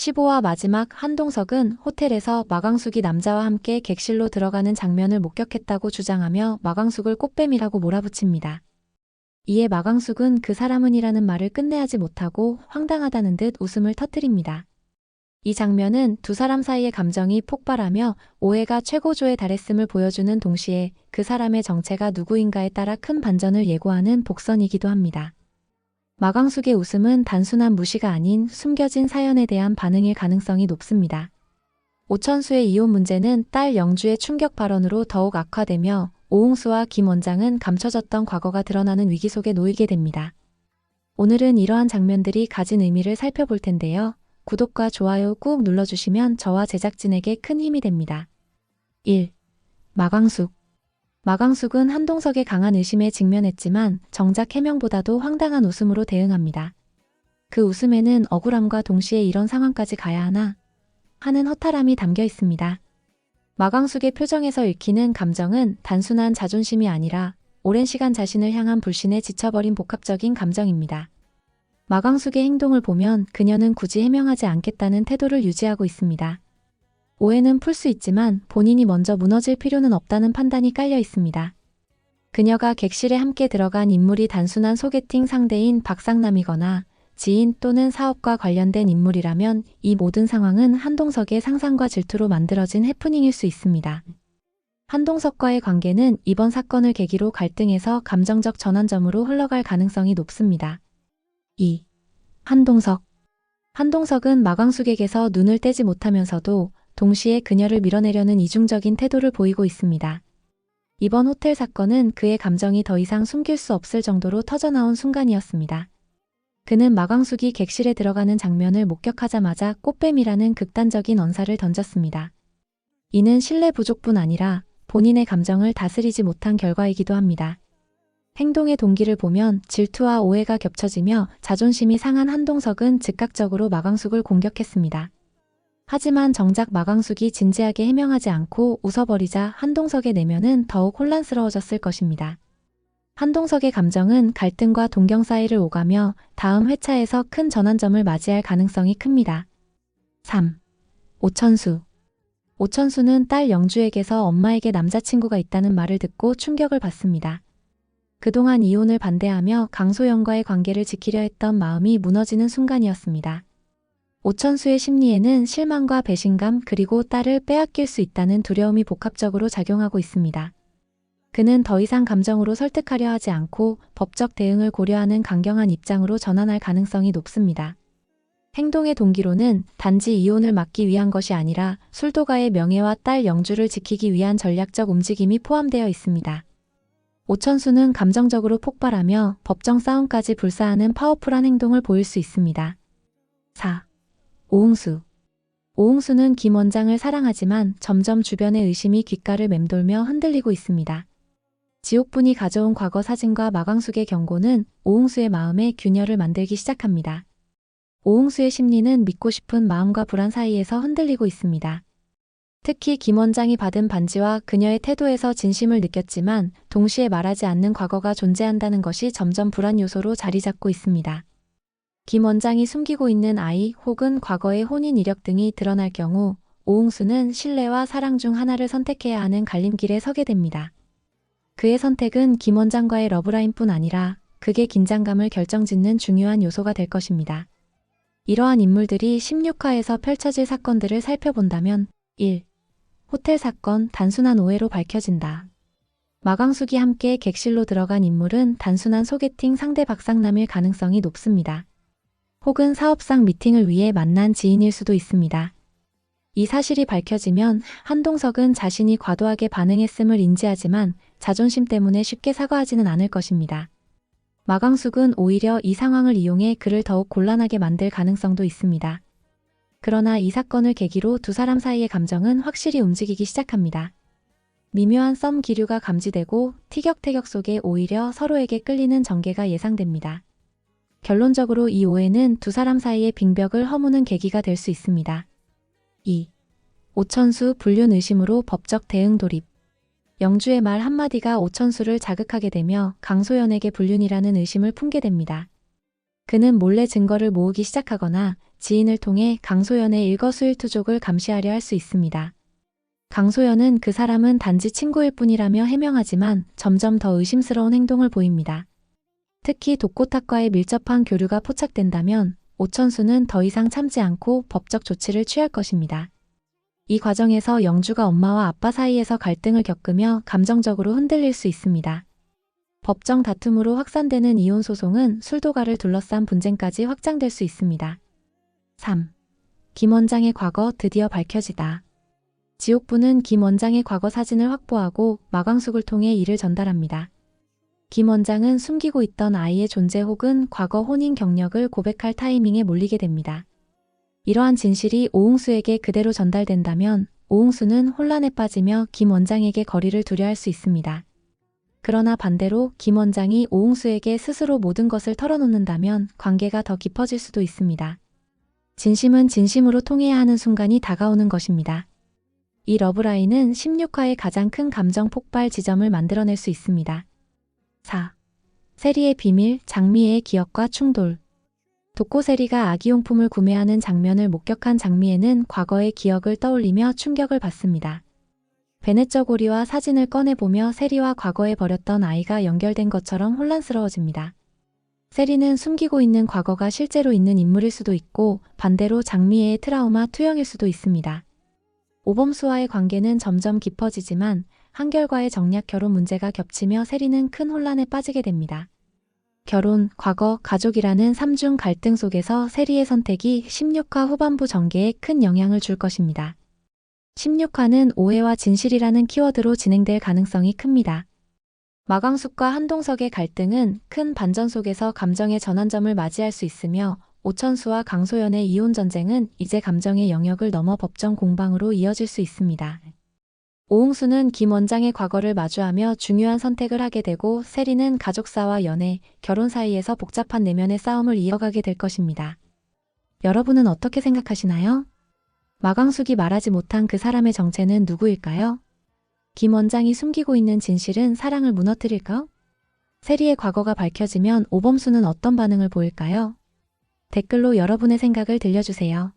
15화 마지막 한동석은 호텔에서 마광숙이 남자와 함께 객실로 들어가는 장면을 목격했다고 주장하며 마광숙을 꽃뱀이라고 몰아붙입니다. 이에 마광숙은 그 사람은이라는 말을 끝내하지 못하고 황당하다는 듯 웃음을 터뜨립니다. 이 장면은 두 사람 사이의 감정이 폭발하며 오해가 최고조에 달했음을 보여주는 동시에 그 사람의 정체가 누구인가에 따라 큰 반전을 예고하는 복선이기도 합니다. 마광숙의 웃음은 단순한 무시가 아닌 숨겨진 사연에 대한 반응일 가능성이 높습니다. 오천수의 이혼 문제는 딸 영주의 충격 발언으로 더욱 악화되며 오홍수와 김 원장은 감춰졌던 과거가 드러나는 위기 속에 놓이게 됩니다. 오늘은 이러한 장면들이 가진 의미를 살펴볼 텐데요. 구독과 좋아요 꾹 눌러주시면 저와 제작진에게 큰 힘이 됩니다. 1. 마광숙. 마광숙은 한동석의 강한 의심에 직면했지만 정작 해명보다도 황당한 웃음으로 대응합니다. 그 웃음에는 억울함과 동시에 이런 상황까지 가야 하나 하는 허탈함이 담겨 있습니다. 마광숙의 표정에서 읽히는 감정은 단순한 자존심이 아니라 오랜 시간 자신을 향한 불신에 지쳐버린 복합적인 감정입니다. 마광숙의 행동을 보면 그녀는 굳이 해명하지 않겠다는 태도를 유지하고 있습니다. 오해는 풀 수 있지만 본인이 먼저 무너질 필요는 없다는 판단이 깔려 있습니다. 그녀가 객실에 함께 들어간 인물이 단순한 소개팅 상대인 박상남이거나 지인 또는 사업과 관련된 인물이라면 이 모든 상황은 한동석의 상상과 질투로 만들어진 해프닝일 수 있습니다. 한동석과의 관계는 이번 사건을 계기로 갈등에서 감정적 전환점으로 흘러갈 가능성이 높습니다. 2. 한동석. 한동석은 마광숙에게서 눈을 떼지 못하면서도 동시에 그녀를 밀어내려는 이중적인 태도를 보이고 있습니다. 이번 호텔 사건은 그의 감정이 더 이상 숨길 수 없을 정도로 터져나온 순간이었습니다. 그는 마광숙이 객실에 들어가는 장면을 목격하자마자 꽃뱀이라는 극단적인 언사를 던졌습니다. 이는 신뢰 부족뿐 아니라 본인의 감정을 다스리지 못한 결과이기도 합니다. 행동의 동기를 보면 질투와 오해가 겹쳐지며 자존심이 상한 한동석은 즉각적으로 마광숙을 공격했습니다. 하지만 정작 마광숙이 진지하게 해명하지 않고 웃어버리자 한동석의 내면은 더욱 혼란스러워졌을 것입니다. 한동석의 감정은 갈등과 동경 사이를 오가며 다음 회차에서 큰 전환점을 맞이할 가능성이 큽니다. 3. 오천수. 오천수는 딸 영주에게서 엄마에게 남자친구가 있다는 말을 듣고 충격을 받습니다. 그동안 이혼을 반대하며 강소영과의 관계를 지키려 했던 마음이 무너지는 순간이었습니다. 오천수의 심리에는 실망과 배신감 그리고 딸을 빼앗길 수 있다는 두려움이 복합적으로 작용하고 있습니다. 그는 더 이상 감정으로 설득하려 하지 않고 법적 대응을 고려하는 강경한 입장으로 전환할 가능성이 높습니다. 행동의 동기로는 단지 이혼을 막기 위한 것이 아니라 술도가의 명예와 딸 영주를 지키기 위한 전략적 움직임이 포함되어 있습니다. 오천수는 감정적으로 폭발하며 법정 싸움까지 불사하는 파워풀한 행동을 보일 수 있습니다. 4. 오홍수. 오홍수는 김 원장을 사랑하지만 점점 주변의 의심이 귓가를 맴돌며 흔들리고 있습니다. 지옥분이 가져온 과거 사진과 마광숙의 경고는 오홍수의 마음에 균열을 만들기 시작합니다. 오홍수의 심리는 믿고 싶은 마음과 불안 사이에서 흔들리고 있습니다. 특히 김 원장이 받은 반지와 그녀의 태도에서 진심을 느꼈지만 동시에 말하지 않는 과거가 존재한다는 것이 점점 불안 요소로 자리 잡고 있습니다. 김 원장이 숨기고 있는 아이 혹은 과거의 혼인 이력 등이 드러날 경우 오홍수는 신뢰와 사랑 중 하나를 선택해야 하는 갈림길에 서게 됩니다. 그의 선택은 김 원장과의 러브라인뿐 아니라 극의 긴장감을 결정짓는 중요한 요소가 될 것입니다. 이러한 인물들이 16화에서 펼쳐질 사건들을 살펴본다면 1. 호텔 사건 단순한 오해로 밝혀진다. 마광숙이 함께 객실로 들어간 인물은 단순한 소개팅 상대 박상남일 가능성이 높습니다. 혹은 사업상 미팅을 위해 만난 지인일 수도 있습니다. 이 사실이 밝혀지면 한동석은 자신이 과도하게 반응했음을 인지하지만 자존심 때문에 쉽게 사과하지는 않을 것입니다. 마광숙은 오히려 이 상황을 이용해 그를 더욱 곤란하게 만들 가능성도 있습니다. 그러나 이 사건을 계기로 두 사람 사이의 감정은 확실히 움직이기 시작합니다. 미묘한 썸 기류가 감지되고 티격태격 속에 오히려 서로에게 끌리는 전개가 예상됩니다. 결론적으로 이 오해는 두 사람 사이의 빙벽을 허무는 계기가 될 수 있습니다. 2. 오천수 불륜 의심으로 법적 대응 돌입. 영주의 말 한마디가 오천수를 자극하게 되며 강소연에게 불륜이라는 의심을 품게 됩니다. 그는 몰래 증거를 모으기 시작하거나 지인을 통해 강소연의 일거수일투족을 감시하려 할 수 있습니다. 강소연은 그 사람은 단지 친구일 뿐이라며 해명하지만 점점 더 의심스러운 행동을 보입니다. 특히 독고탁과의 밀접한 교류가 포착된다면 오천수는 더 이상 참지 않고 법적 조치를 취할 것입니다. 이 과정에서 영주가 엄마와 아빠 사이에서 갈등을 겪으며 감정적으로 흔들릴 수 있습니다. 법정 다툼으로 확산되는 이혼 소송은 술도가를 둘러싼 분쟁까지 확장될 수 있습니다. 3. 김 원장의 과거 드디어 밝혀지다. 지옥부는 김 원장의 과거 사진을 확보하고 마광숙을 통해 이를 전달합니다. 김 원장은 숨기고 있던 아이의 존재 혹은 과거 혼인 경력을 고백할 타이밍에 몰리게 됩니다. 이러한 진실이 오웅수에게 그대로 전달된다면 오웅수는 혼란에 빠지며 김 원장에게 거리를 두려 할 수 있습니다. 그러나 반대로 김 원장이 오웅수에게 스스로 모든 것을 털어놓는다면 관계가 더 깊어질 수도 있습니다. 진심은 진심으로 통해야 하는 순간이 다가오는 것입니다. 이 러브라인은 16화의 가장 큰 감정 폭발 지점을 만들어낼 수 있습니다. 4. 세리의 비밀, 장미애의 기억과 충돌. 독고 세리가 아기용품을 구매하는 장면을 목격한 장미애는 과거의 기억을 떠올리며 충격을 받습니다. 베네쩌 고리와 사진을 꺼내보며 세리와 과거에 버렸던 아이가 연결된 것처럼 혼란스러워집니다. 세리는 숨기고 있는 과거가 실제로 있는 인물일 수도 있고 반대로 장미애의 트라우마 투영일 수도 있습니다. 오범수와의 관계는 점점 깊어지지만 한결과의 정략 결혼 문제가 겹치며 세리는 큰 혼란에 빠지게 됩니다. 결혼, 과거, 가족이라는 삼중 갈등 속에서 세리의 선택이 16화 후반부 전개에 큰 영향을 줄 것입니다. 16화는 오해와 진실이라는 키워드로 진행될 가능성이 큽니다. 마광숙과 한동석의 갈등은 큰 반전 속에서 감정의 전환점을 맞이할 수 있으며 오천수와 강소연의 이혼 전쟁은 이제 감정의 영역을 넘어 법정 공방으로 이어질 수 있습니다. 오웅수는 김 원장의 과거를 마주하며 중요한 선택을 하게 되고 세리는 가족사와 연애, 결혼 사이에서 복잡한 내면의 싸움을 이어가게 될 것입니다. 여러분은 어떻게 생각하시나요? 마광숙이 말하지 못한 그 사람의 정체는 누구일까요? 김 원장이 숨기고 있는 진실은 사랑을 무너뜨릴까? 세리의 과거가 밝혀지면 오범수는 어떤 반응을 보일까요? 댓글로 여러분의 생각을 들려주세요.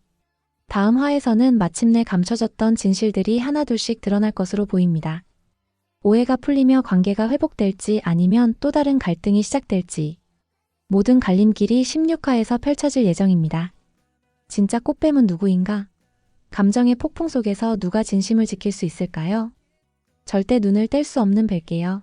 다음 화에서는 마침내 감춰졌던 진실들이 하나둘씩 드러날 것으로 보입니다. 오해가 풀리며 관계가 회복될지 아니면 또 다른 갈등이 시작될지 모든 갈림길이 16화에서 펼쳐질 예정입니다. 진짜 꽃뱀은 누구인가? 감정의 폭풍 속에서 누가 진심을 지킬 수 있을까요? 절대 눈을 뗄 수 없는 뵐게요.